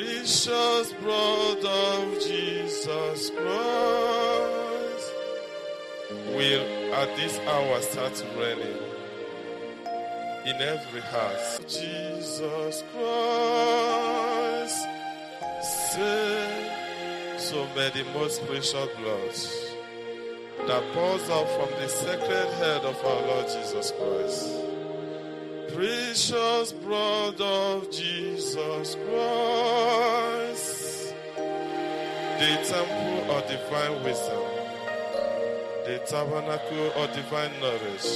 Precious blood of Jesus Christ will at this hour start raining in every house. Jesus Christ, say, so may the most precious blood that pours out from the sacred head of our Lord Jesus Christ, precious blood of Jesus Christ, the temple of divine wisdom, the tabernacle of divine knowledge,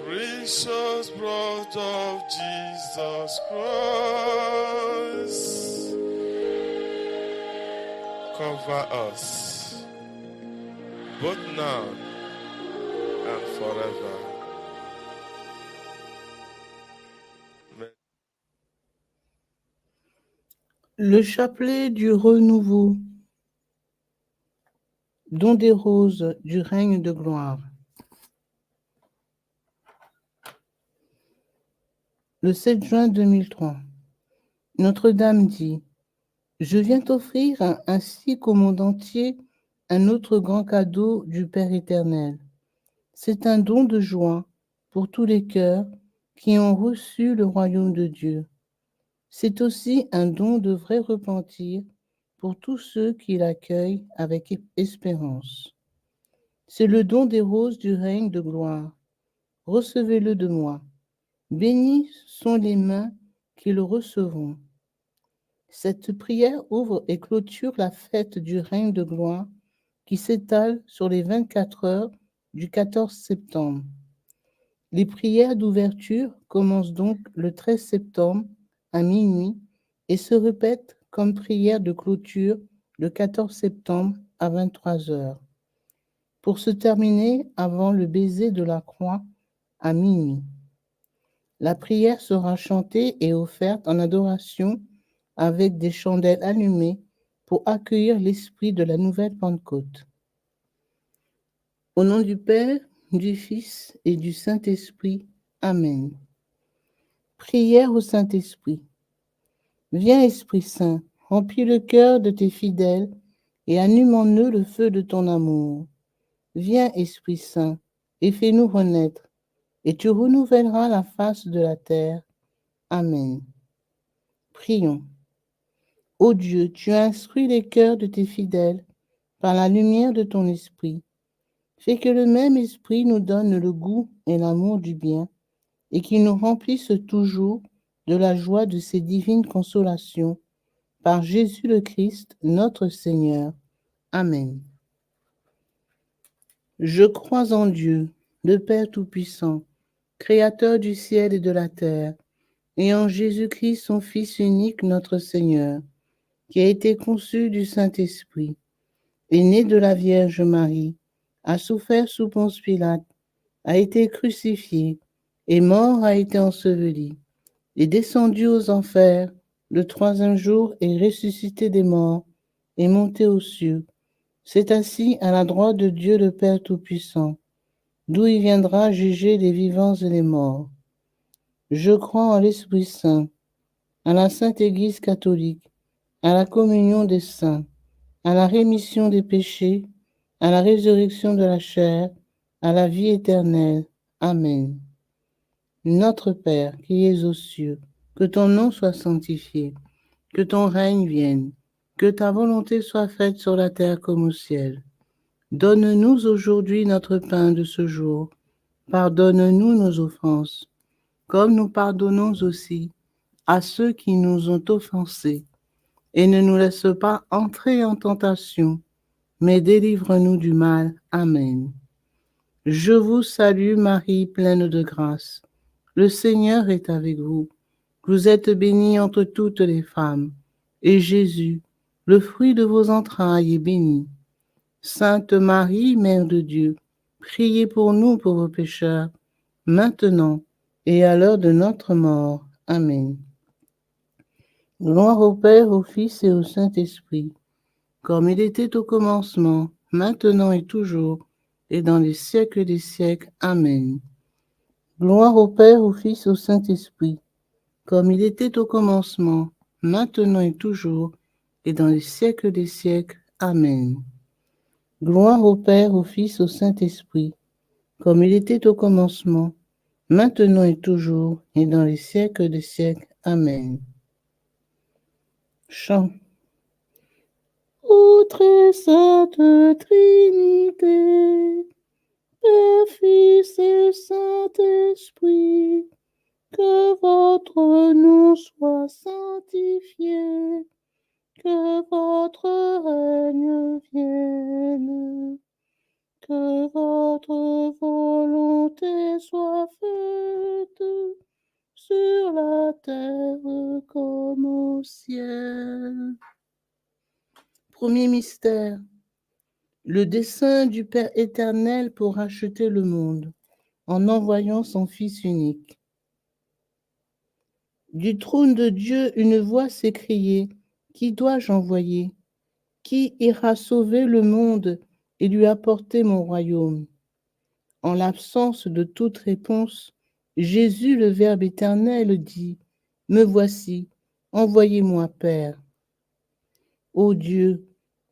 precious blood of Jesus Christ, cover us, both now and forever. Le chapelet du renouveau, don des roses du règne de gloire. Le 7 juin 2003, Notre-Dame dit: je viens t'offrir ainsi qu'au monde entier un autre grand cadeau du Père éternel. C'est un don de joie pour tous les cœurs qui ont reçu le royaume de Dieu. C'est aussi un don de vrai repentir pour tous ceux qui l'accueillent avec espérance. C'est le don des roses du règne de gloire. Recevez-le de moi. Bénis sont les mains qui le recevront. Cette prière ouvre et clôture la fête du règne de gloire qui s'étale sur les 24 heures du 14 septembre. Les prières d'ouverture commencent donc le 13 septembre à minuit et se répètent comme prière de clôture le 14 septembre à 23 heures, pour se terminer avant le baiser de la croix à minuit. La prière sera chantée et offerte en adoration avec des chandelles allumées pour accueillir l'esprit de la nouvelle Pentecôte. Au nom du Père, du Fils et du Saint-Esprit. Amen. Prière au Saint-Esprit. Viens, Esprit Saint, remplis le cœur de tes fidèles et allume en eux le feu de ton amour. Viens, Esprit Saint, et fais-nous renaître, et tu renouvelleras la face de la terre. Amen. Prions. Ô Dieu, tu as instruit les cœurs de tes fidèles par la lumière de ton esprit. Fais que le même esprit nous donne le goût et l'amour du bien et qu'il nous remplisse toujours de la joie de ses divines consolations. Par Jésus le Christ, notre Seigneur. Amen. Je crois en Dieu, le Père Tout-Puissant, Créateur du ciel et de la terre, et en Jésus-Christ, son Fils unique, notre Seigneur, qui a été conçu du Saint-Esprit, est né de la Vierge Marie, a souffert sous Ponce Pilate, a été crucifié, est mort, a été enseveli, est descendu aux enfers, le troisième jour est ressuscité des morts, est monté aux cieux, s'est assis à la droite de Dieu le Père Tout-Puissant, d'où il viendra juger les vivants et les morts. Je crois en l'Esprit Saint, à la Sainte Église catholique, à la communion des saints, à la rémission des péchés, à la résurrection de la chair, à la vie éternelle. Amen. Notre Père qui es aux cieux, que ton nom soit sanctifié, que ton règne vienne, que ta volonté soit faite sur la terre comme au ciel. Donne-nous aujourd'hui notre pain de ce jour. Pardonne-nous nos offenses, comme nous pardonnons aussi à ceux qui nous ont offensés. Et ne nous laisse pas entrer en tentation, mais délivre-nous du mal. Amen. Je vous salue Marie, pleine de grâce. Le Seigneur est avec vous. Vous êtes bénie entre toutes les femmes, et Jésus, le fruit de vos entrailles, est béni. Sainte Marie, Mère de Dieu, priez pour nous pauvres pécheurs, maintenant et à l'heure de notre mort. Amen. Gloire au Père, au Fils et au Saint-Esprit, comme il était au commencement, maintenant et toujours, et dans les siècles des siècles. Amen. Gloire au Père, au Fils et au Saint-Esprit, comme il était au commencement, maintenant et toujours, et dans les siècles des siècles. Amen. Gloire au Père, au Fils, au Saint-Esprit, comme il était au commencement, maintenant et toujours, et dans les siècles des siècles. Amen. Chant. Ô très sainte Trinité, Père, Fils et Saint-Esprit, que votre nom soit sanctifié, que votre règne vienne, que votre volonté soit faite sur la terre comme au ciel. Premier mystère, le dessein du Père éternel pour racheter le monde en envoyant son Fils unique. Du trône de Dieu, une voix s'écriait, « Qui dois-je envoyer? Qui ira sauver le monde et lui apporter mon royaume ?» En l'absence de toute réponse, Jésus, le Verbe éternel, dit, « Me voici, envoyez-moi, Père. » Ô Dieu,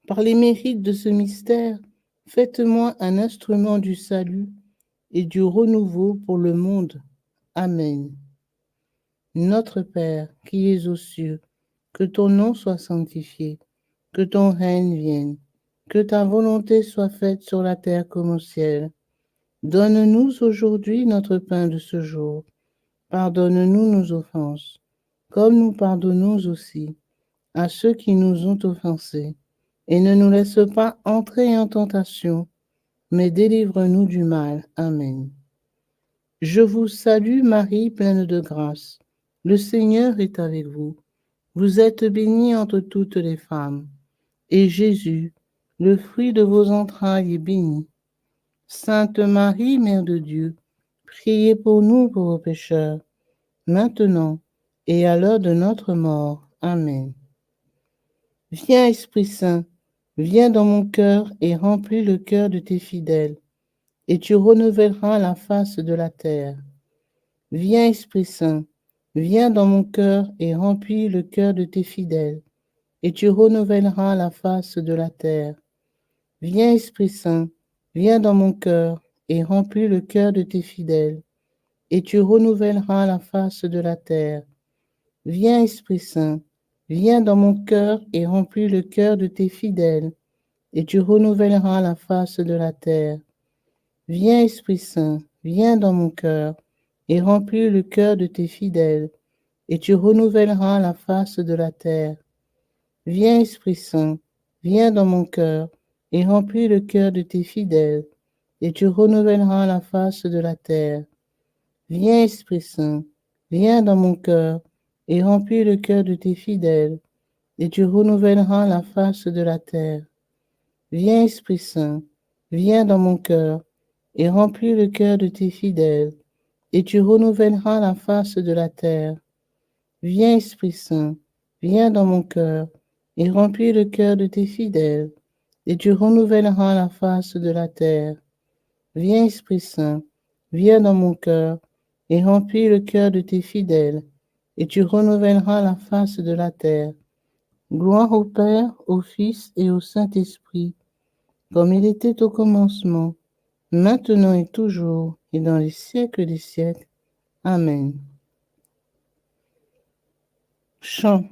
par les mérites de ce mystère, faites-moi un instrument du salut et du renouveau pour le monde. Amen. Notre Père, qui es aux cieux, que ton nom soit sanctifié, que ton règne vienne, que ta volonté soit faite sur la terre comme au ciel. Donne-nous aujourd'hui notre pain de ce jour. Pardonne-nous nos offenses, comme nous pardonnons aussi à ceux qui nous ont offensés. Et ne nous laisse pas entrer en tentation, mais délivre-nous du mal. Amen. Je vous salue Marie, pleine de grâce. Le Seigneur est avec vous. Vous êtes bénie entre toutes les femmes. Et Jésus, le fruit de vos entrailles, est béni. Sainte Marie, Mère de Dieu, priez pour nous pauvres pécheurs, maintenant et à l'heure de notre mort. Amen. Viens, Esprit Saint, viens dans mon cœur et remplis le cœur de tes fidèles, et tu renouvelleras la face de la terre. Viens, Esprit Saint, viens dans mon cœur et remplis le cœur de tes fidèles, et tu renouvelleras la face de la terre. Viens, Esprit Saint, viens dans mon cœur et remplis le cœur de tes fidèles, et tu renouvelleras la face de la terre. Viens, Esprit Saint, viens dans mon cœur et remplis le cœur de tes fidèles, et tu renouvelleras la face de la terre. Viens, Esprit Saint, viens dans mon cœur et remplis le cœur de tes fidèles, et tu renouvelleras la face de la terre. Viens, Esprit Saint, viens dans mon cœur et remplis le cœur de tes fidèles, et tu renouvelleras la face de la terre. Viens, Esprit Saint, viens dans mon cœur et remplis le cœur de tes fidèles, et tu renouvelleras la face de la terre. Viens, Esprit Saint, viens dans mon cœur et remplis le cœur de tes fidèles, et tu renouvelleras la face de la terre. Viens, Esprit Saint, viens dans mon cœur et remplis le cœur de tes fidèles, et tu renouvelleras la face de la terre. Viens, Esprit Saint, viens dans mon cœur et remplis le cœur de tes fidèles, et tu renouvelleras la face de la terre. Gloire au Père, au Fils et au Saint-Esprit, comme il était au commencement, maintenant et toujours, et dans les siècles des siècles. Amen. Chant.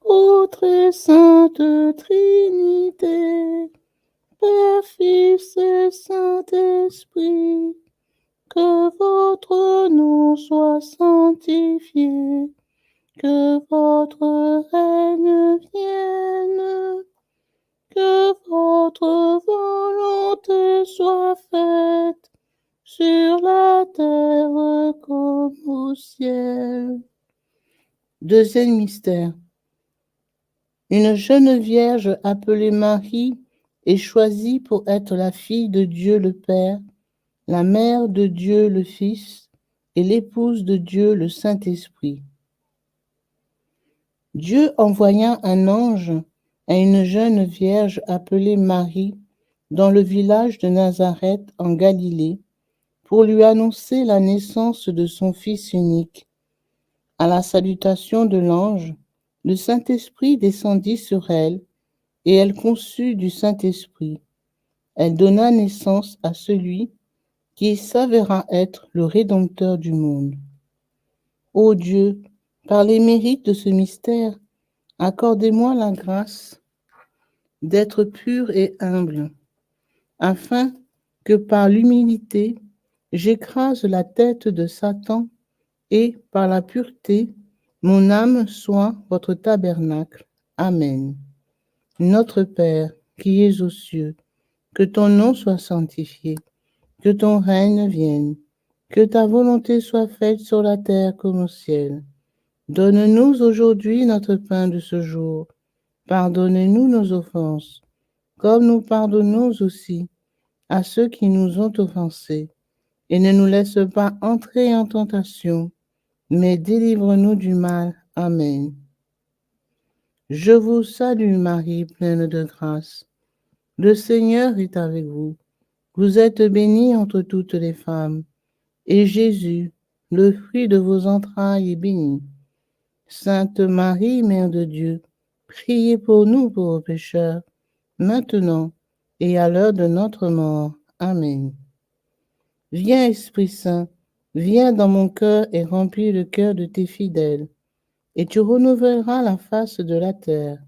Ô très sainte Trinité, Père, Fils et Saint-Esprit, que votre nom soit sanctifié, que votre règne vienne, que votre volonté soit faite sur la terre comme au ciel. Deuxième mystère. Une jeune vierge appelée Marie est choisie pour être la fille de Dieu le Père, la mère de Dieu le Fils et l'épouse de Dieu le Saint-Esprit. Dieu envoya un ange à une jeune vierge appelée Marie dans le village de Nazareth en Galilée pour lui annoncer la naissance de son fils unique. À la salutation de l'ange, le Saint-Esprit descendit sur elle, et elle conçut du Saint-Esprit. Elle donna naissance à celui qui s'avéra être le Rédempteur du monde. Ô Dieu, par les mérites de ce mystère, accordez-moi la grâce d'être pur et humble, afin que par l'humilité, j'écrase la tête de Satan et par la pureté, mon âme soit votre tabernacle. Amen. Notre Père, qui es aux cieux, que ton nom soit sanctifié, que ton règne vienne, que ta volonté soit faite sur la terre comme au ciel. Donne-nous aujourd'hui notre pain de ce jour. Pardonne-nous nos offenses, comme nous pardonnons aussi à ceux qui nous ont offensés. Et ne nous laisse pas entrer en tentation, mais délivre-nous du mal. Amen. Je vous salue Marie, pleine de grâce. Le Seigneur est avec vous. Vous êtes bénie entre toutes les femmes, et Jésus, le fruit de vos entrailles, est béni. Sainte Marie, Mère de Dieu, priez pour nous pauvres pécheurs, maintenant et à l'heure de notre mort. Amen. Viens, Esprit Saint, viens dans mon cœur et remplis le cœur de tes fidèles, et tu renouvelleras la face de la terre.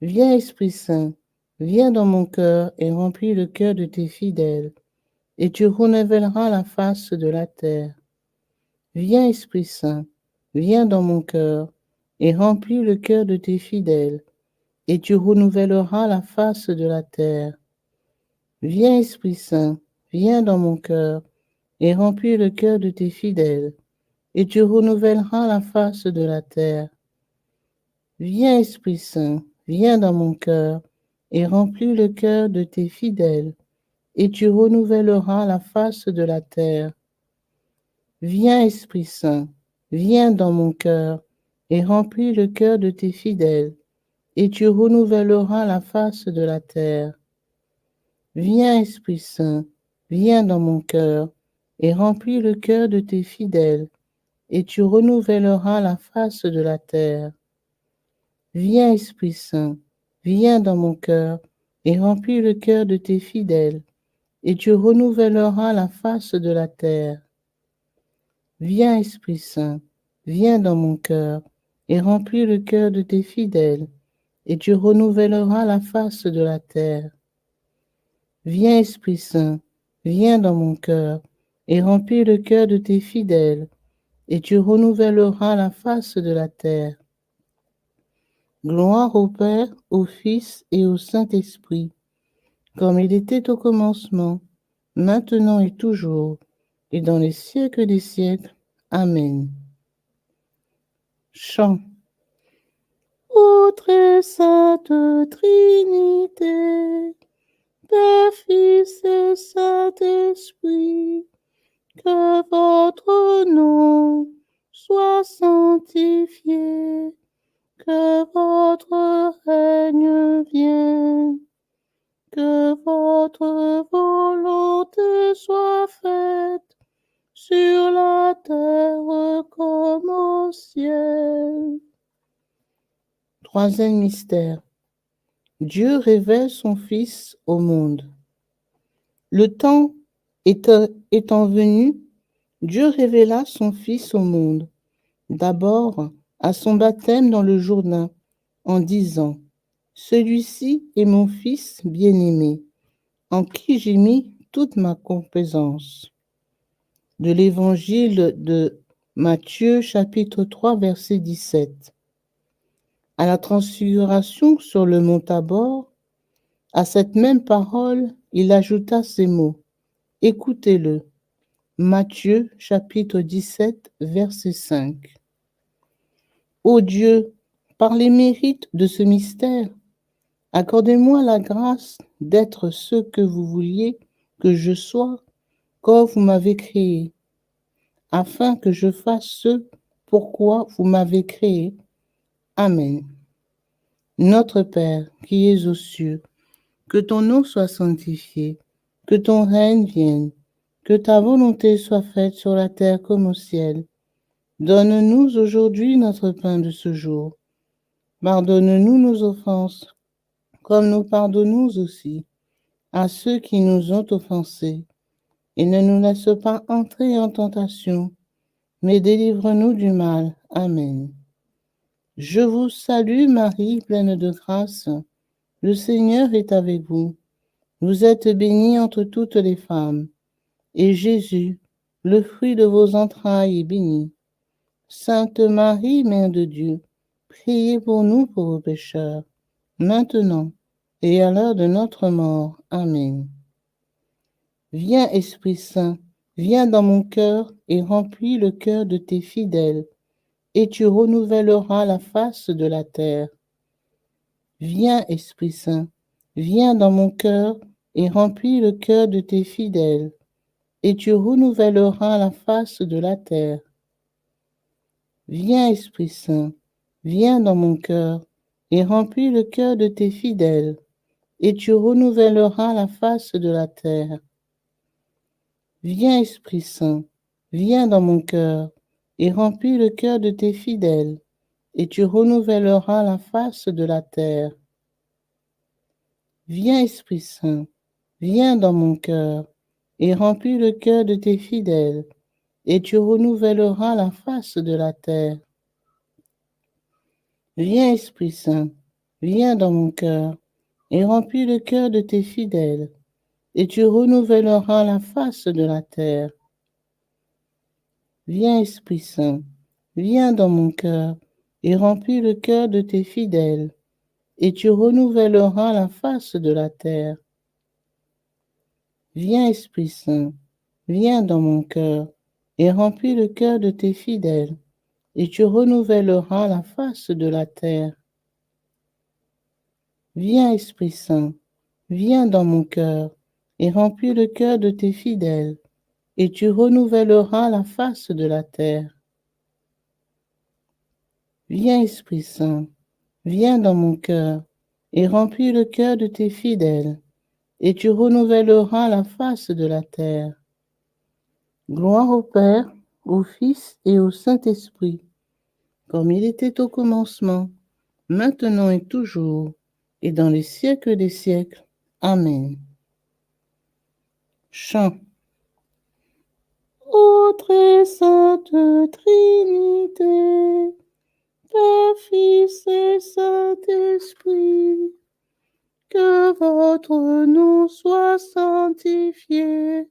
Viens, Esprit Saint, viens dans mon cœur et remplis le cœur de tes fidèles, et tu renouvelleras la face de la terre. Viens, Esprit Saint, viens dans mon cœur et remplis le cœur de tes fidèles, et tu renouvelleras la face de la terre. Viens, Esprit Saint, viens dans mon cœur et remplis le cœur de tes fidèles, et tu renouvelleras la face de la terre. Viens, Esprit Saint, viens dans mon cœur et remplis le cœur de tes fidèles, et tu renouvelleras la face de la terre. Viens, Esprit Saint, viens dans mon cœur et remplis le cœur de tes fidèles, et tu renouvelleras la face de la terre. Viens, Esprit Saint, viens dans mon cœur et remplis le cœur de tes fidèles, et tu renouvelleras la face de la terre. Viens, Esprit Saint, viens dans mon cœur et remplis le cœur de tes fidèles, et tu renouvelleras la face de la terre. Viens, Esprit Saint, viens dans mon cœur et remplis le cœur de tes fidèles, et tu renouvelleras la face de la terre. Viens, Esprit Saint, viens dans mon cœur et remplis le cœur de tes fidèles, et tu renouvelleras la face de la terre. Gloire au Père, au Fils et au Saint-Esprit, comme il était au commencement, maintenant et toujours, et dans les siècles des siècles. Amen. Chant. Ô très sainte Trinité, Père, Fils et Saint-Esprit, que votre nom soit sanctifié, que votre règne vienne, que votre volonté soit faite sur la terre comme au ciel. Troisième mystère. Dieu révèle son Fils au monde. Le temps étant venu, Dieu révéla son Fils au monde, d'abord à son baptême dans le Jourdain, en disant : « Celui-ci est mon Fils bien-aimé, en qui j'ai mis toute ma complaisance. » De l'Évangile de Matthieu, chapitre 3, verset 17. À la transfiguration sur le mont Tabor, à cette même parole, il ajouta ces mots. Écoutez-le. Matthieu, chapitre 17, verset 5. Ô Dieu, par les mérites de ce mystère, accordez-moi la grâce d'être ce que vous vouliez que je sois quand vous m'avez créé, afin que je fasse ce pourquoi vous m'avez créé. Amen. Notre Père, qui es aux cieux, que ton nom soit sanctifié, que ton règne vienne, que ta volonté soit faite sur la terre comme au ciel. Donne-nous aujourd'hui notre pain de ce jour. Pardonne-nous nos offenses, comme nous pardonnons aussi à ceux qui nous ont offensés. Et ne nous laisse pas entrer en tentation, mais délivre-nous du mal. Amen. Je vous salue Marie, pleine de grâce. Le Seigneur est avec vous. Vous êtes bénie entre toutes les femmes, et Jésus, le fruit de vos entrailles, est béni. Sainte Marie, Mère de Dieu, priez pour nous pauvres pécheurs, maintenant et à l'heure de notre mort. Amen. Viens, Esprit Saint, viens dans mon cœur et remplis le cœur de tes fidèles, et tu renouvelleras la face de la terre. Viens, Esprit Saint, viens dans mon cœur et remplis le cœur de tes fidèles, et tu renouvelleras la face de la terre. Viens, Esprit Saint, viens dans mon cœur et remplis le cœur de tes fidèles, et tu renouvelleras la face de la terre. Viens, Esprit Saint, viens dans mon cœur et remplis le cœur de tes fidèles, et tu renouvelleras la face de la terre. Viens, Esprit Saint, viens dans mon cœur et remplis le cœur de tes fidèles, et tu renouvelleras la face de la terre. Viens, Esprit Saint, viens dans mon cœur et remplis le cœur de tes fidèles, et tu renouvelleras la face de la terre. Viens, Esprit Saint, viens dans mon cœur et remplis le cœur de tes fidèles, et tu renouvelleras la face de la terre. Viens, Esprit Saint, viens dans mon cœur et remplis le cœur de tes fidèles, et tu renouvelleras la face de la terre. Viens, Esprit Saint, viens dans mon cœur et remplis le cœur de tes fidèles, et tu renouvelleras la face de la terre. Viens, Esprit Saint, viens dans mon cœur et remplis le cœur de tes fidèles, et tu renouvelleras la face de la terre. Gloire au Père, au Fils et au Saint-Esprit, comme il était au commencement, maintenant et toujours, et dans les siècles des siècles. Amen. Chant. Ô très sainte Trinité, Père, Fils et Saint-Esprit, que votre nom soit sanctifié,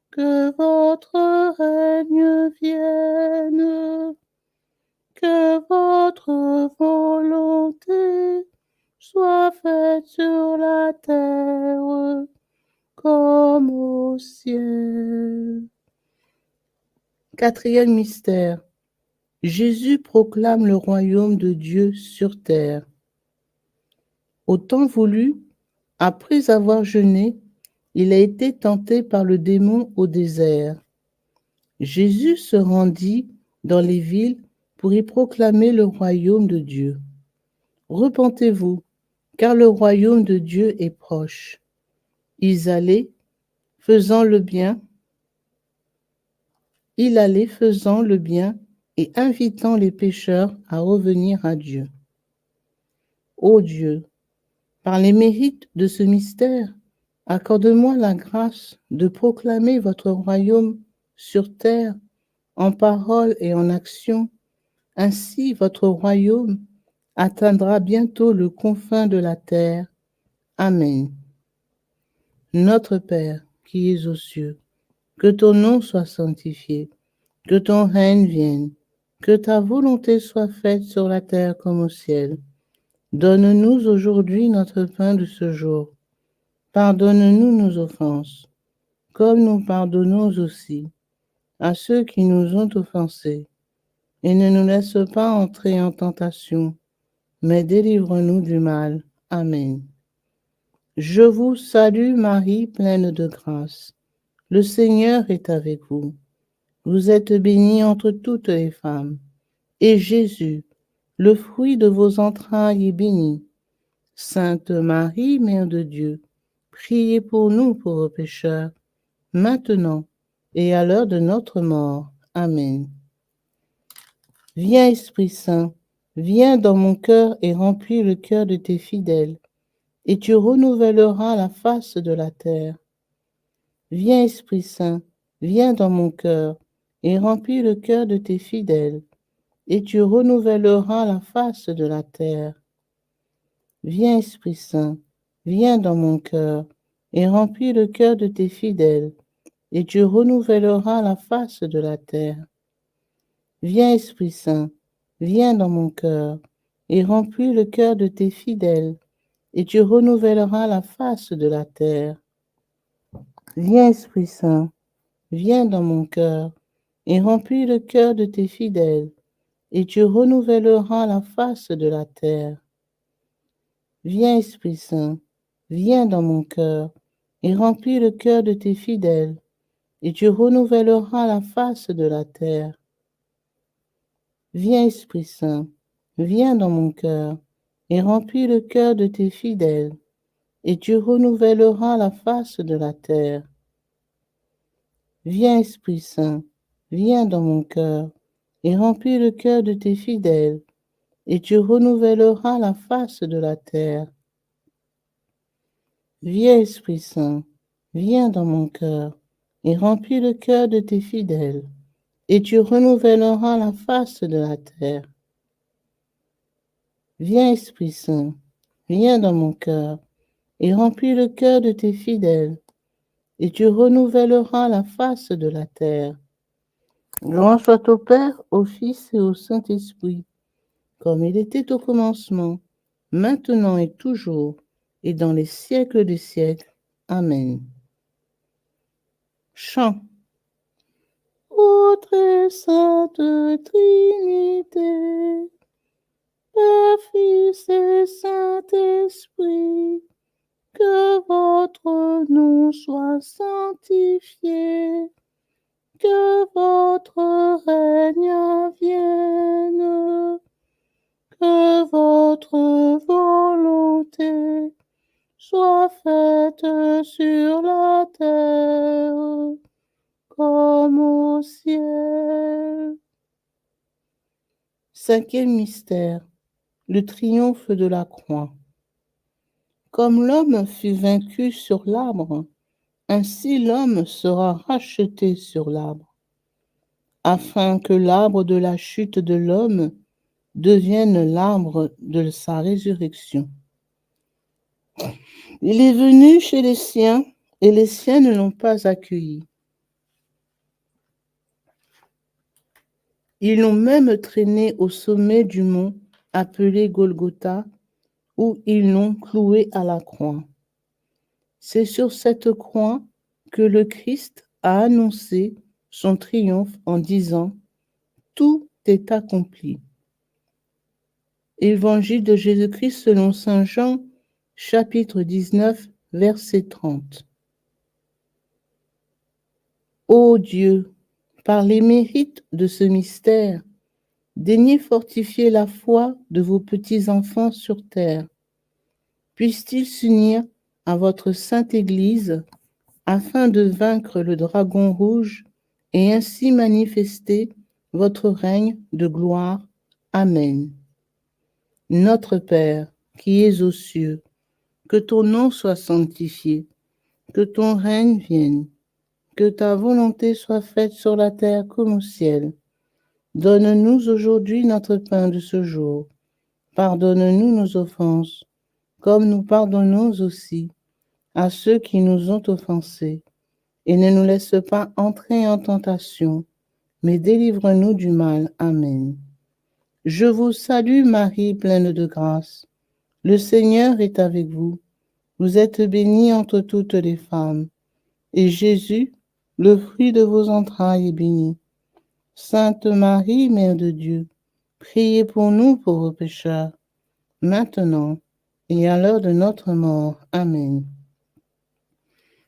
que votre règne vienne, que votre volonté soit faite sur la terre comme au ciel. Quatrième mystère. Jésus proclame le royaume de Dieu sur terre. Au temps voulu, après avoir jeûné, il a été tenté par le démon au désert. Jésus se rendit dans les villes pour y proclamer le royaume de Dieu. Repentez-vous, car le royaume de Dieu est proche. Il allait faisant le bien et invitant les pécheurs à revenir à Dieu. Ô Dieu, par les mérites de ce mystère, accorde-moi la grâce de proclamer votre royaume sur terre en parole et en action. Ainsi, votre royaume atteindra bientôt le confin de la terre. Amen. Notre Père, qui es aux cieux, que ton nom soit sanctifié, que ton règne vienne, que ta volonté soit faite sur la terre comme au ciel. Donne-nous aujourd'hui notre pain de ce jour. Pardonne-nous nos offenses, comme nous pardonnons aussi à ceux qui nous ont offensés. Et ne nous laisse pas entrer en tentation, mais délivre-nous du mal. Amen. Je vous salue Marie, pleine de grâce. Le Seigneur est avec vous. Vous êtes bénie entre toutes les femmes, et Jésus, le fruit de vos entrailles, est béni. Sainte Marie, Mère de Dieu, priez pour nous pauvres pécheurs, maintenant et à l'heure de notre mort. Amen. Viens, Esprit Saint, viens dans mon cœur et remplis le cœur de tes fidèles, et tu renouvelleras la face de la terre. Viens, Esprit Saint, viens dans mon cœur et remplis le cœur de tes fidèles, et tu renouvelleras la face de la terre. Viens, Esprit Saint, viens dans mon cœur et remplis le cœur de tes fidèles, et tu renouvelleras la face de la terre. Viens, Esprit Saint, viens dans mon cœur et remplis le cœur de tes fidèles, et tu renouvelleras la face de la terre. Viens, Esprit Saint, viens dans mon cœur et remplis le cœur de tes fidèles, et tu renouvelleras la face de la terre. Viens, Esprit Saint, viens dans mon cœur et remplis le cœur de tes fidèles, et tu renouvelleras la face de la terre. Viens, Esprit Saint, viens dans mon cœur et remplis le cœur de tes fidèles, et tu renouvelleras la face de la terre. Viens, Esprit Saint, viens dans mon cœur et remplis le cœur de tes fidèles, et tu renouvelleras la face de la terre. Viens, Esprit Saint, viens dans mon cœur et remplis le cœur de tes fidèles, et tu renouvelleras la face de la terre. Viens, Esprit Saint, viens dans mon cœur et remplis le cœur de tes fidèles, et tu renouvelleras la face de la terre. Gloire soit au Père, au Fils et au Saint-Esprit, comme il était au commencement, maintenant et toujours, et dans les siècles des siècles. Amen. Chant. Ô très sainte Trinité, Père, Fils et Saint-Esprit, que votre nom soit sanctifié, que votre règne vienne, que votre volonté soit faite sur la terre comme au ciel. Cinquième mystère, le triomphe de la croix. Comme l'homme fut vaincu sur l'arbre, ainsi l'homme sera racheté sur l'arbre, afin que l'arbre de la chute de l'homme devienne l'arbre de sa résurrection. Il est venu chez les siens, et les siens ne l'ont pas accueilli. Ils l'ont même traîné au sommet du mont appelé Golgotha, où ils l'ont cloué à la croix. C'est sur cette croix que le Christ a annoncé son triomphe en disant « Tout est accompli ». Évangile de Jésus-Christ selon saint Jean, chapitre 19, verset 30. Ô Dieu, par les mérites de ce mystère, daignez fortifier la foi de vos petits-enfants sur terre. Puissent-ils s'unir à votre sainte Église afin de vaincre le dragon rouge et ainsi manifester votre règne de gloire. Amen. Notre Père, qui es aux cieux, que ton nom soit sanctifié, que ton règne vienne, que ta volonté soit faite sur la terre comme au ciel. Donne-nous aujourd'hui notre pain de ce jour. Pardonne-nous nos offenses, comme nous pardonnons aussi à ceux qui nous ont offensés. Et ne nous laisse pas entrer en tentation, mais délivre-nous du mal. Amen. Je vous salue Marie, pleine de grâce. Le Seigneur est avec vous. Vous êtes bénie entre toutes les femmes. Et Jésus, le fruit de vos entrailles, est béni. Sainte Marie, Mère de Dieu, priez pour nous pauvres pécheurs, maintenant et à l'heure de notre mort. Amen.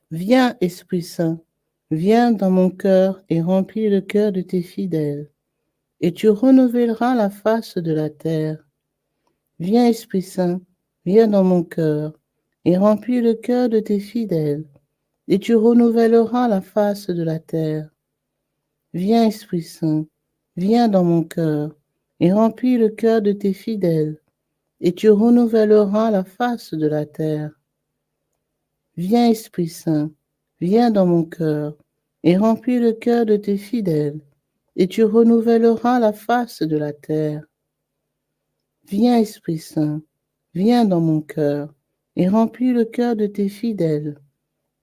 Viens, Esprit Saint, viens dans mon cœur et remplis le cœur de tes fidèles, et tu renouvelleras la face de la terre. Viens, Esprit Saint, viens dans mon cœur et remplis le cœur de tes fidèles, et tu renouvelleras la face de la terre. Viens, Esprit Saint, viens dans mon cœur et remplis le cœur de tes fidèles, et tu renouvelleras la face de la terre. Viens, Esprit Saint, viens dans mon cœur, et remplis le cœur de tes fidèles, et tu renouvelleras la face de la terre. Viens, Esprit Saint, viens dans mon cœur, et remplis le cœur de tes fidèles,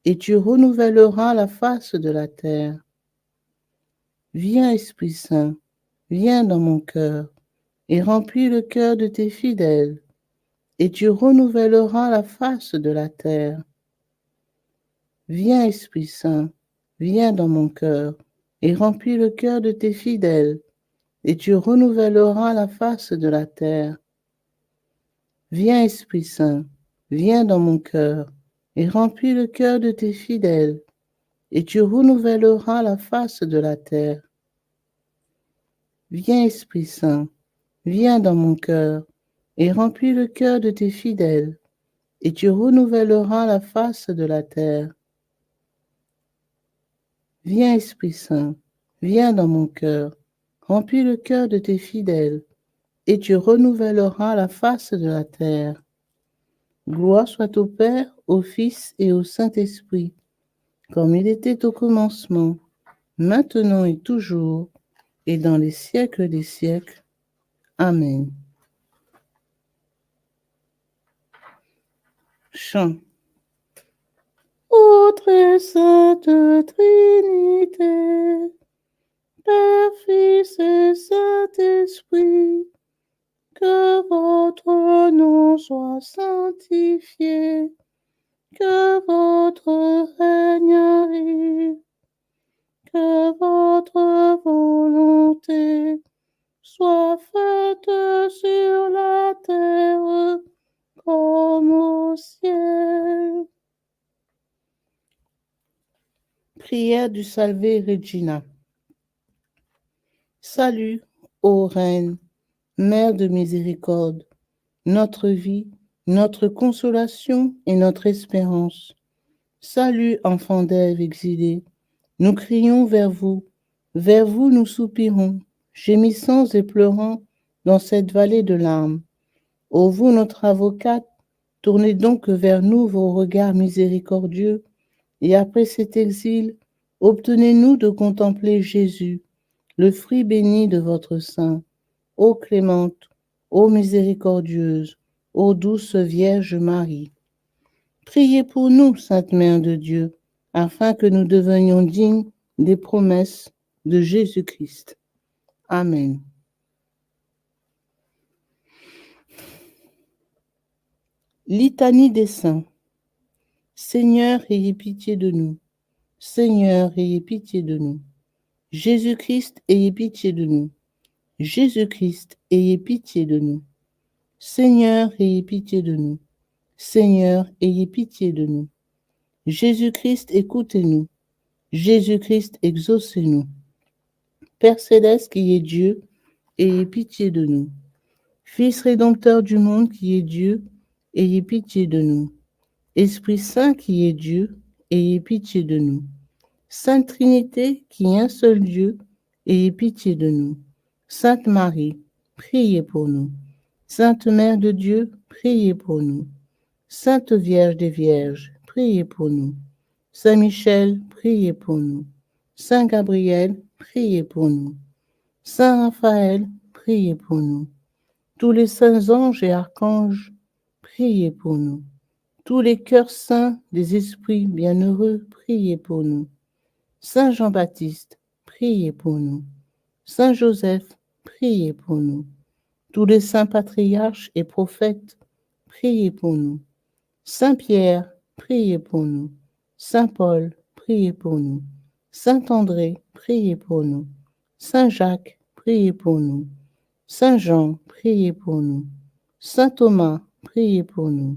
et tu renouvelleras la face de la terre. Viens, Esprit Saint, viens dans mon cœur, et remplis le cœur de tes fidèles, et tu renouvelleras la face de la terre. Viens, Esprit Saint, viens dans mon cœur, et remplis le cœur de tes fidèles, et tu renouvelleras la face de la terre. Viens, Esprit Saint, viens dans mon cœur, et remplis le cœur de tes fidèles, et tu renouvelleras la face de la terre. Viens, Esprit Saint, viens dans mon cœur, et remplis le cœur de tes fidèles, et tu renouvelleras la face de la terre. Viens, Esprit Saint, viens dans mon cœur, remplis le cœur de tes fidèles, et tu renouvelleras la face de la terre. Gloire soit au Père, au Fils et au Saint-Esprit, comme il était au commencement, maintenant et toujours, et dans les siècles des siècles. Amen. Chant. Ô très sainte Trinité, Père, Fils et Saint-Esprit, que votre nom soit sanctifié, que votre règne arrive, que votre volonté soit faite sur la terre comme au ciel. Prière du Salve Regina. Salut, ô Reine, Mère de miséricorde, notre vie, notre consolation et notre espérance. Salut, enfant d'Ève exilée, nous crions vers vous nous soupirons, gémissant et pleurant dans cette vallée de larmes. Ô vous, notre avocate, tournez donc vers nous vos regards miséricordieux, et après cet exil, obtenez-nous de contempler Jésus, le fruit béni de votre sein. Ô clémente, ô miséricordieuse, ô douce Vierge Marie. Priez pour nous, Sainte Mère de Dieu, afin que nous devenions dignes des promesses de Jésus-Christ. Amen. Litanie des saints. Seigneur, ayez pitié de nous. Seigneur, ayez pitié de nous. Jésus-Christ, ayez pitié de nous. Jésus-Christ, ayez pitié de nous. Seigneur, ayez pitié de nous. Seigneur, ayez pitié de nous. Jésus-Christ, écoutez-nous. Jésus-Christ, exaucez-nous. Père céleste qui est Dieu, ayez pitié de nous. Fils rédempteur du monde qui est Dieu, ayez pitié de nous. Esprit Saint qui est Dieu, ayez pitié de nous. Sainte Trinité qui est un seul Dieu, ayez pitié de nous. Sainte Marie, priez pour nous. Sainte Mère de Dieu, priez pour nous. Sainte Vierge des Vierges, priez pour nous. Saint Michel, priez pour nous. Saint Gabriel, priez pour nous. Saint Raphaël, priez pour nous. Tous les saints anges et archanges, priez pour nous. Tous les cœurs saints des esprits bienheureux, priez pour nous. Saint Jean-Baptiste, priez pour nous. Saint Joseph, priez pour nous. Tous les saints patriarches et prophètes, priez pour nous. Saint Pierre, priez pour nous. Saint Paul, priez pour nous. Saint André, priez pour nous. Saint Jacques, priez pour nous. Saint Jean, priez pour nous. Saint Thomas, priez pour nous.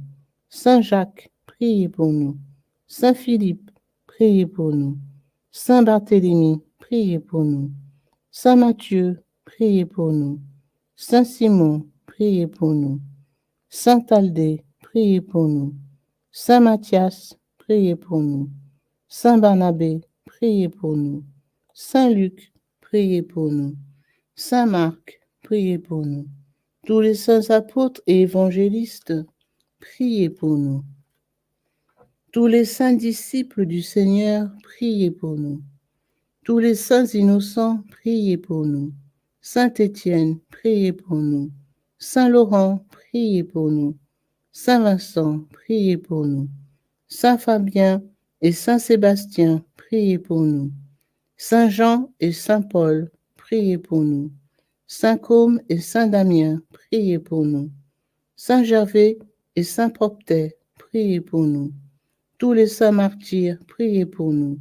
Saint Jacques, priez pour nous. Saint Philippe, priez pour nous. Saint Barthélemy, priez pour nous. Saint Matthieu, priez pour nous. Saint Simon, priez pour nous. Saint Aldée, priez pour nous. Saint Matthias, priez pour nous. Saint Barnabé, priez pour nous. Saint Luc, priez pour nous. Saint Marc, priez pour nous. Tous les saints apôtres et évangélistes, priez pour nous. Tous les saints disciples du Seigneur, priez pour nous. Tous les saints innocents, priez pour nous. Saint Étienne, priez pour nous. Saint Laurent, priez pour nous. Saint Vincent, priez pour nous. Saint Fabien et Saint Sébastien, priez pour nous. Saint Jean et Saint Paul, priez pour nous. Saint Côme et Saint Damien, priez pour nous. Saint Gervais et Saint Proctet, priez pour nous. Tous les saints martyrs, priez pour nous.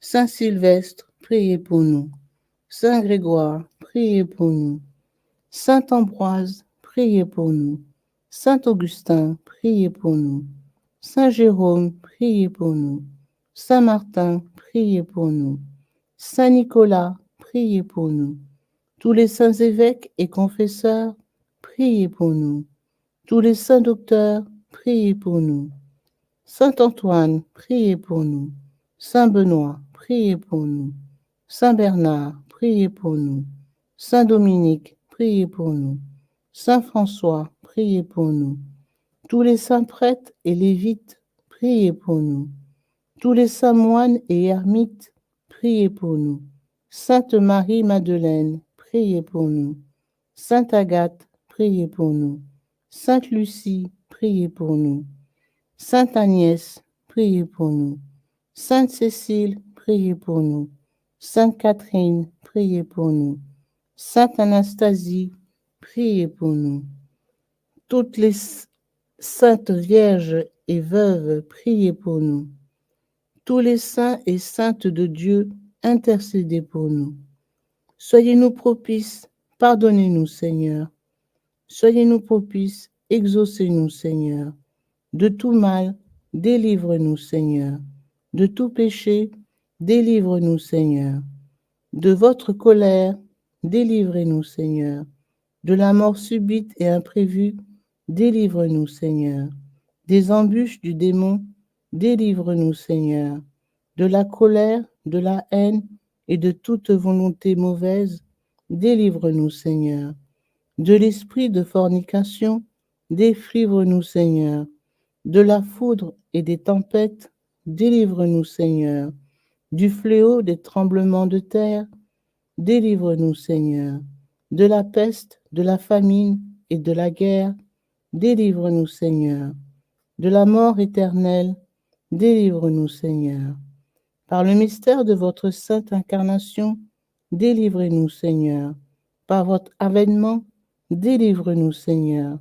Saint Sylvestre, priez pour nous. Saint Grégoire, priez pour nous. Saint Ambroise, priez pour nous. Saint Augustin, priez pour nous. Saint Jérôme, priez pour nous. Saint Martin, priez pour nous. Saint Nicolas, priez pour nous. Tous les saints évêques et confesseurs, priez pour nous. Tous les saints docteurs, priez pour nous. Saint Antoine, priez pour nous. Saint Benoît, priez pour nous. Saint Bernard, priez pour nous. Saint Dominique, priez pour nous. Saint François, priez pour nous. Tous les saints prêtres et lévites, priez pour nous. Tous les saints moines et ermites, priez pour nous. Sainte Marie-Madeleine, priez pour nous. Sainte Agathe, priez pour nous. Sainte Lucie, priez pour nous. Sainte Agnès, priez pour nous. Sainte Cécile, priez pour nous. Sainte Catherine, priez pour nous. Sainte Anastasie, priez pour nous. Toutes les saintes vierges et veuves, priez pour nous. Tous les saints et saintes de Dieu, intercédez pour nous. Soyez-nous propices, pardonnez-nous, Seigneur. Soyez-nous propices, exaucez-nous, Seigneur. De tout mal, délivre-nous, Seigneur. De tout péché, délivre-nous, Seigneur. De votre colère, délivrez-nous, Seigneur. De la mort subite et imprévue, délivre-nous, Seigneur. Des embûches du démon, délivre-nous, Seigneur. De la colère, de la haine et de toute volonté mauvaise, délivre-nous, Seigneur. De l'esprit de fornication, délivre-nous, Seigneur. De la foudre et des tempêtes, délivre-nous, Seigneur. Du fléau des tremblements de terre, délivre-nous, Seigneur. De la peste, de la famine et de la guerre, délivre-nous, Seigneur. De la mort éternelle, délivre-nous, Seigneur. Par le mystère de votre sainte incarnation, délivrez-nous, Seigneur. Par votre avènement, délivrez-nous, Seigneur.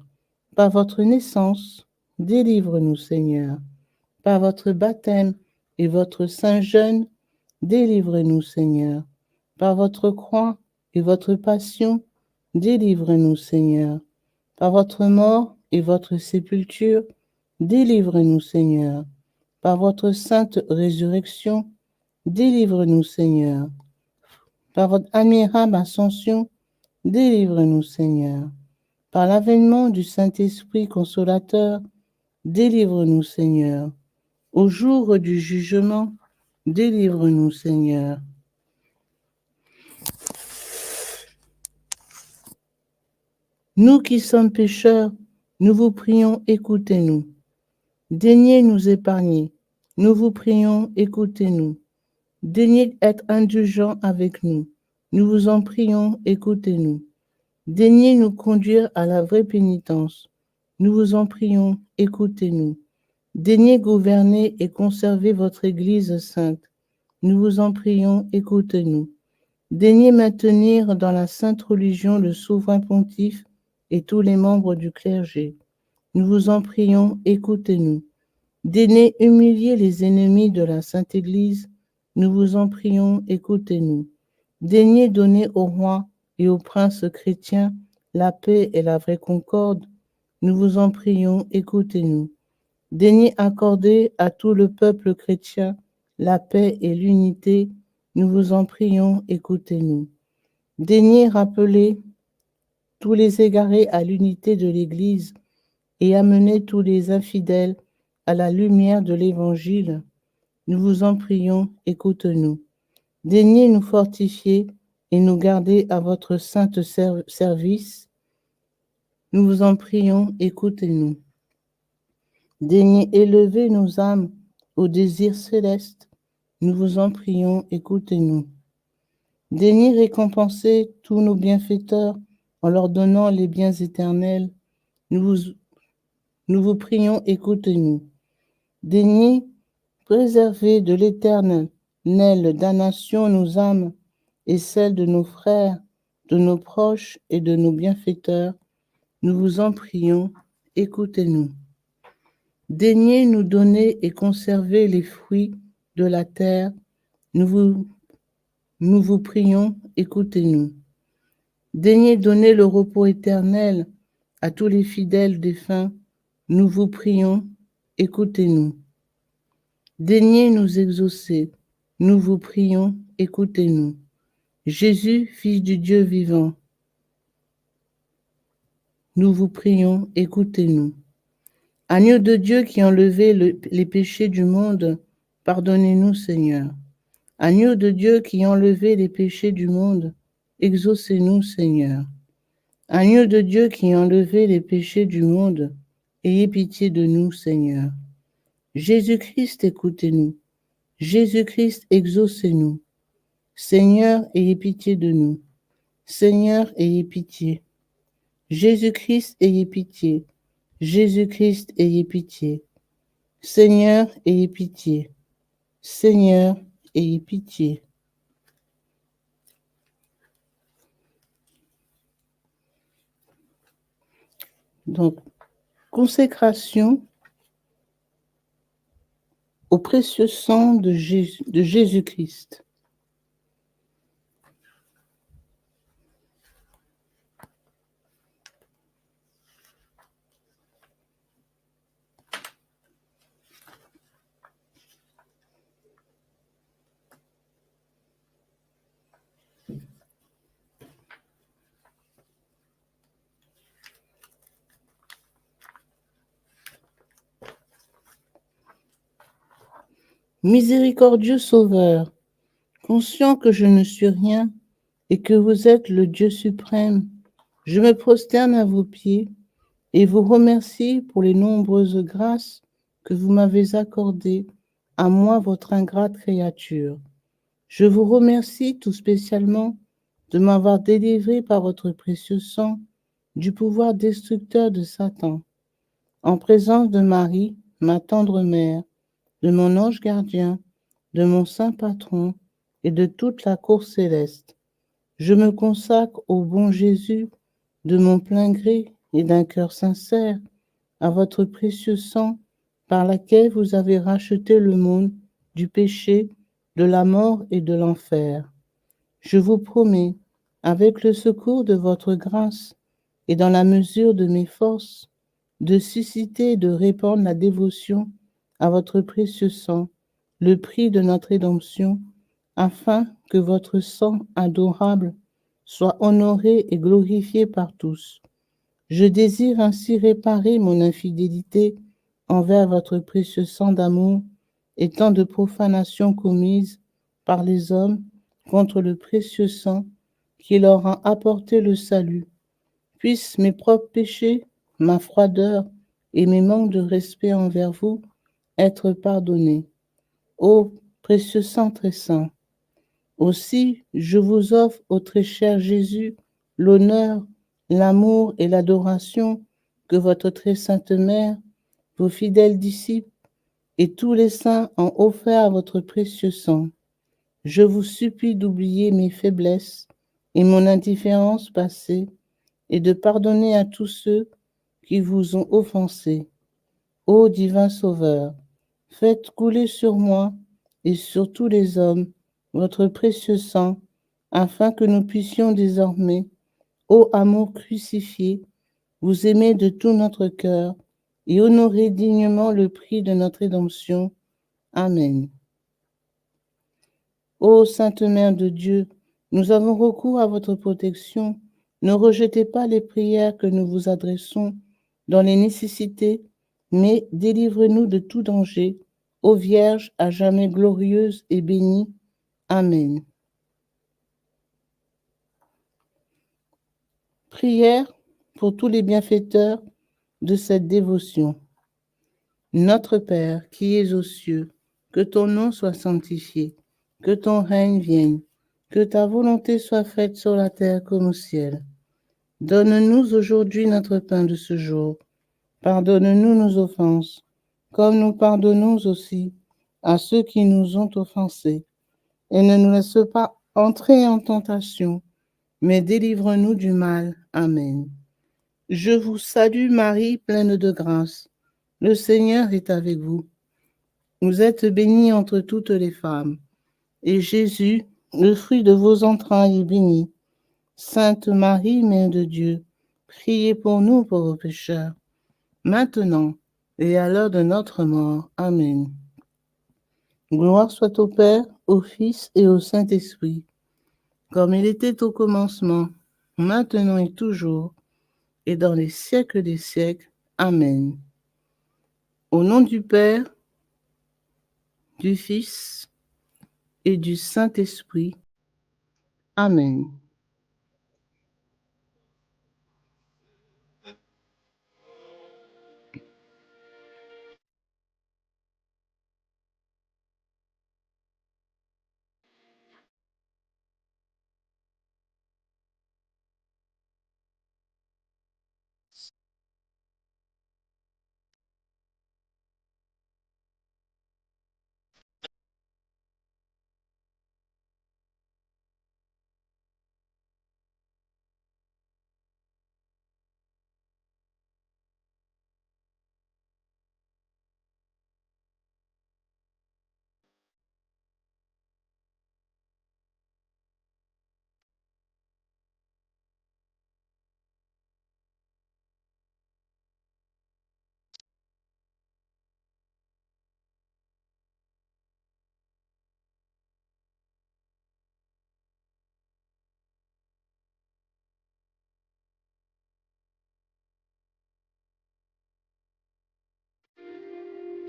Par votre naissance, délivre-nous, Seigneur. Par votre baptême et votre saint jeûne, délivrez-nous, Seigneur. Par votre croix et votre passion, délivrez-nous, Seigneur. Par votre mort et votre sépulture, délivrez-nous, Seigneur. Par votre sainte résurrection, délivrez-nous, Seigneur. Par votre admirable ascension, délivrez-nous, Seigneur. Par l'avènement du Saint-Esprit consolateur, délivre-nous, Seigneur. Au jour du jugement, délivre-nous, Seigneur. Nous qui sommes pécheurs, nous vous prions, écoutez-nous. Daignez nous épargner. Nous vous prions, écoutez-nous. Daignez être indulgents avec nous. Nous vous en prions, écoutez-nous. Daignez nous conduire à la vraie pénitence. Nous vous en prions, écoutez-nous. Daignez gouverner et conserver votre Église sainte. Nous vous en prions, écoutez-nous. Daignez maintenir dans la sainte religion le souverain pontife et tous les membres du clergé. Nous vous en prions, écoutez-nous. Daignez humilier les ennemis de la Sainte Église. Nous vous en prions, écoutez-nous. Daignez donner au roi et aux princes chrétiens la paix et la vraie concorde. Nous vous en prions, écoutez-nous. Daignez accorder à tout le peuple chrétien la paix et l'unité. Nous vous en prions, écoutez-nous. Daignez rappeler tous les égarés à l'unité de l'Église et amener tous les infidèles à la lumière de l'Évangile. Nous vous en prions, écoutez-nous. Daignez nous fortifier et nous garder à votre sainte service. Nous vous en prions, écoutez-nous. Daignez élever nos âmes au désir céleste. Nous vous en prions, écoutez-nous. Daignez récompenser tous nos bienfaiteurs en leur donnant les biens éternels. Nous vous prions, écoutez-nous. Daignez préserver de l'éternelle damnation nos âmes et celles de nos frères, de nos proches et de nos bienfaiteurs. Nous vous en prions, écoutez-nous. Daignez nous donner et conserver les fruits de la terre. Nous vous prions, écoutez-nous. Daignez donner le repos éternel à tous les fidèles défunts. Nous vous prions, écoutez-nous. Daignez nous exaucer. Nous vous prions, écoutez-nous. Jésus, Fils du Dieu vivant, nous vous prions, écoutez-nous. Agneau de Dieu qui enlevez les péchés du monde, pardonnez-nous, Seigneur. Agneau de Dieu qui enlevez les péchés du monde, exaucez-nous, Seigneur. Agneau de Dieu qui enlevez les péchés du monde, ayez pitié de nous, Seigneur. Jésus-Christ, écoutez-nous. Jésus-Christ, exaucez-nous. Seigneur, ayez pitié de nous. Seigneur, ayez pitié. Jésus-Christ, ayez pitié. Jésus-Christ, ayez pitié. Seigneur, ayez pitié. Seigneur, ayez pitié. Donc, consécration au précieux sang de Jésus-Christ. Miséricordieux Sauveur, conscient que je ne suis rien et que vous êtes le Dieu suprême, je me prosterne à vos pieds et vous remercie pour les nombreuses grâces que vous m'avez accordées, à moi, votre ingrate créature. Je vous remercie tout spécialement de m'avoir délivré par votre précieux sang du pouvoir destructeur de Satan, en présence de Marie, ma tendre mère, de mon ange gardien, de mon saint patron et de toute la cour céleste. Je me consacre au bon Jésus de mon plein gré et d'un cœur sincère à votre précieux sang par laquelle vous avez racheté le monde du péché, de la mort et de l'enfer. Je vous promets, avec le secours de votre grâce et dans la mesure de mes forces, de susciter et de répandre la dévotion à votre précieux sang, le prix de notre rédemption, afin que votre sang adorable soit honoré et glorifié par tous. Je désire ainsi réparer mon infidélité envers votre précieux sang d'amour et tant de profanations commises par les hommes contre le précieux sang qui leur a apporté le salut. Puissent mes propres péchés, ma froideur et mes manques de respect envers vous être pardonnés. Ô précieux sang très saint, aussi je vous offre, ô très cher Jésus, l'honneur, l'amour et l'adoration que votre très sainte mère, vos fidèles disciples et tous les saints ont offert à votre précieux sang. Je vous supplie d'oublier mes faiblesses et mon indifférence passée et de pardonner à tous ceux qui vous ont offensé. Ô divin Sauveur, faites couler sur moi et sur tous les hommes votre précieux sang, afin que nous puissions désormais, ô amour crucifié, vous aimer de tout notre cœur et honorer dignement le prix de notre rédemption. Amen. Ô Sainte Mère de Dieu, nous avons recours à votre protection. Ne rejetez pas les prières que nous vous adressons dans les nécessités, mais délivrez-nous de tout danger. Ô Vierge, à jamais glorieuse et bénie. Amen. Prière pour tous les bienfaiteurs de cette dévotion. Notre Père qui es aux cieux, que ton nom soit sanctifié, que ton règne vienne, que ta volonté soit faite sur la terre comme au ciel. Donne-nous aujourd'hui notre pain de ce jour. Pardonne-nous nos offenses, comme nous pardonnons aussi à ceux qui nous ont offensés. Et ne nous laisse pas entrer en tentation, mais délivre-nous du mal. Amen. Je vous salue Marie, pleine de grâce. Le Seigneur est avec vous. Vous êtes bénie entre toutes les femmes. Et Jésus, le fruit de vos entrailles, est béni. Sainte Marie, Mère de Dieu, priez pour nous pauvres pécheurs, maintenant et à l'heure de notre mort. Amen. Gloire soit au Père, au Fils et au Saint-Esprit, comme il était au commencement, maintenant et toujours, et dans les siècles des siècles. Amen. Au nom du Père, du Fils et du Saint-Esprit. Amen.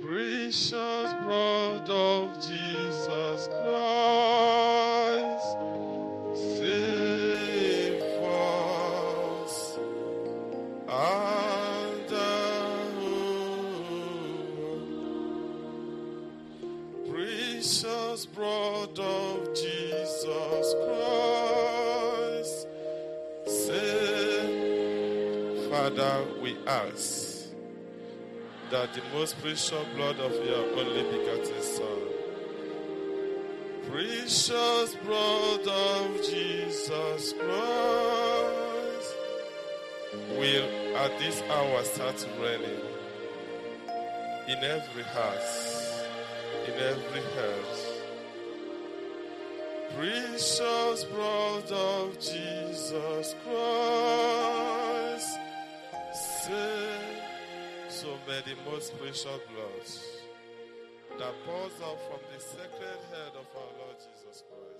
Precious blood of Jesus Christ, save us. And precious blood of Jesus Christ, save. Father, we ask that the most precious blood of your only begotten Son, precious blood of Jesus Christ, will at this hour start raining in every house, in every heart. Precious blood of Jesus Christ, save. So may the most precious blood that pours out from the sacred head of our Lord Jesus Christ